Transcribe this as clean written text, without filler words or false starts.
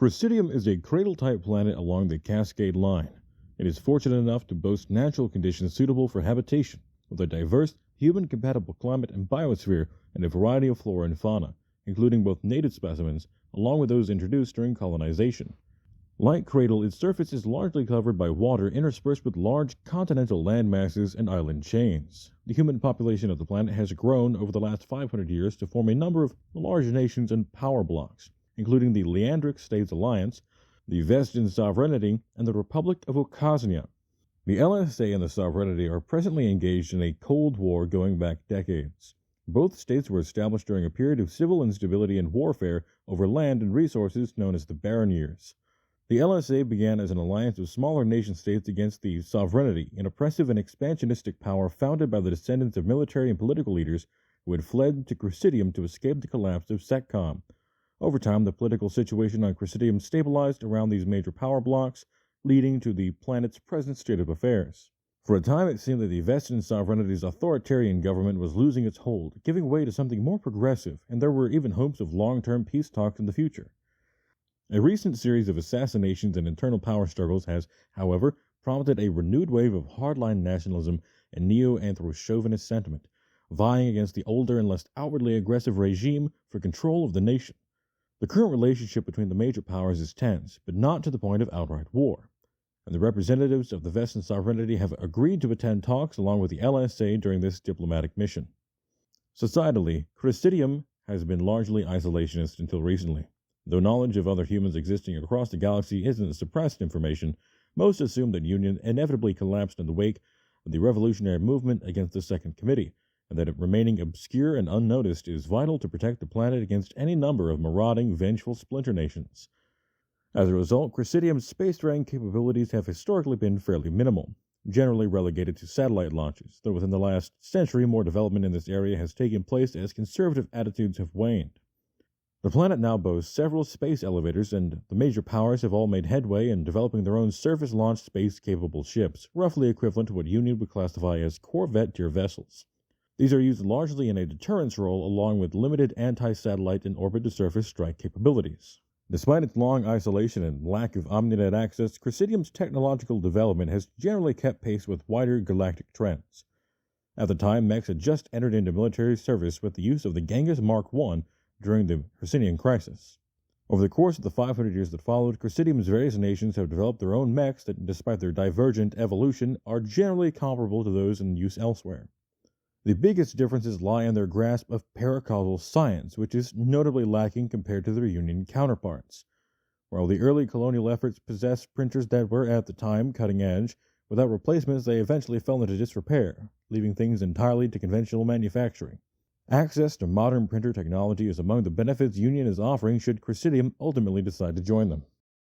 Cressidium is a cradle-type planet along the Cascade Line. It is fortunate enough to boast natural conditions suitable for habitation, with a diverse, human-compatible climate and biosphere and a variety of flora and fauna, including both native specimens along with those introduced during colonization. Like Cradle, its surface is largely covered by water interspersed with large continental land masses and island chains. The human population of the planet has grown over the last 500 years to form a number of large nations and power blocks, including the Leandric States Alliance, the Vestan Sovereignty, and the Republic of Ocasnia. The LSA and the Sovereignty are presently engaged in a Cold War going back decades. Both states were established during a period of civil instability and warfare over land and resources known as the Barren Years. The LSA began as an alliance of smaller nation-states against the Sovereignty, an oppressive and expansionistic power founded by the descendants of military and political leaders who had fled to Cressidium to escape the collapse of SECCOM. Over time, the political situation on Cressidium stabilized around these major power blocks, leading to the planet's present state of affairs. For a time, it seemed that the Vestan Sovereignty's authoritarian government was losing its hold, giving way to something more progressive, and there were even hopes of long-term peace talks in the future. A recent series of assassinations and internal power struggles has, however, prompted a renewed wave of hardline nationalism and neo-anthro-chauvinist sentiment, vying against the older and less outwardly aggressive regime for control of the nation. The current relationship between the major powers is tense, but not to the point of outright war, and the representatives of the Vestan Sovereignty have agreed to attend talks along with the LSA during this diplomatic mission. Societally, Cressidium has been largely isolationist until recently. Though knowledge of other humans existing across the galaxy isn't suppressed information, most assume that Union inevitably collapsed in the wake of the revolutionary movement against the Second Committee, and that it remaining obscure and unnoticed is vital to protect the planet against any number of marauding, vengeful splinter nations. As a result, Cressidium's space-draying capabilities have historically been fairly minimal, generally relegated to satellite launches, though within the last century more development in this area has taken place as conservative attitudes have waned. The planet now boasts several space elevators, and the major powers have all made headway in developing their own surface-launched space-capable ships, roughly equivalent to what Union would classify as Corvette-tier vessels. These are used largely in a deterrence role along with limited anti-satellite and orbit-to-surface strike capabilities. Despite its long isolation and lack of omninet access, Cressidium's technological development has generally kept pace with wider galactic trends. At the time, mechs had just entered into military service with the use of the Genghis Mark I during the Hercynian Crisis. Over the course of the 500 years that followed, Cressidium's various nations have developed their own mechs that, despite their divergent evolution, are generally comparable to those in use elsewhere. The biggest differences lie in their grasp of paracausal science, which is notably lacking compared to their Union counterparts. While the early colonial efforts possessed printers that were, at the time, cutting edge, without replacements they eventually fell into disrepair, leaving things entirely to conventional manufacturing. Access to modern printer technology is among the benefits Union is offering should Cressidium ultimately decide to join them.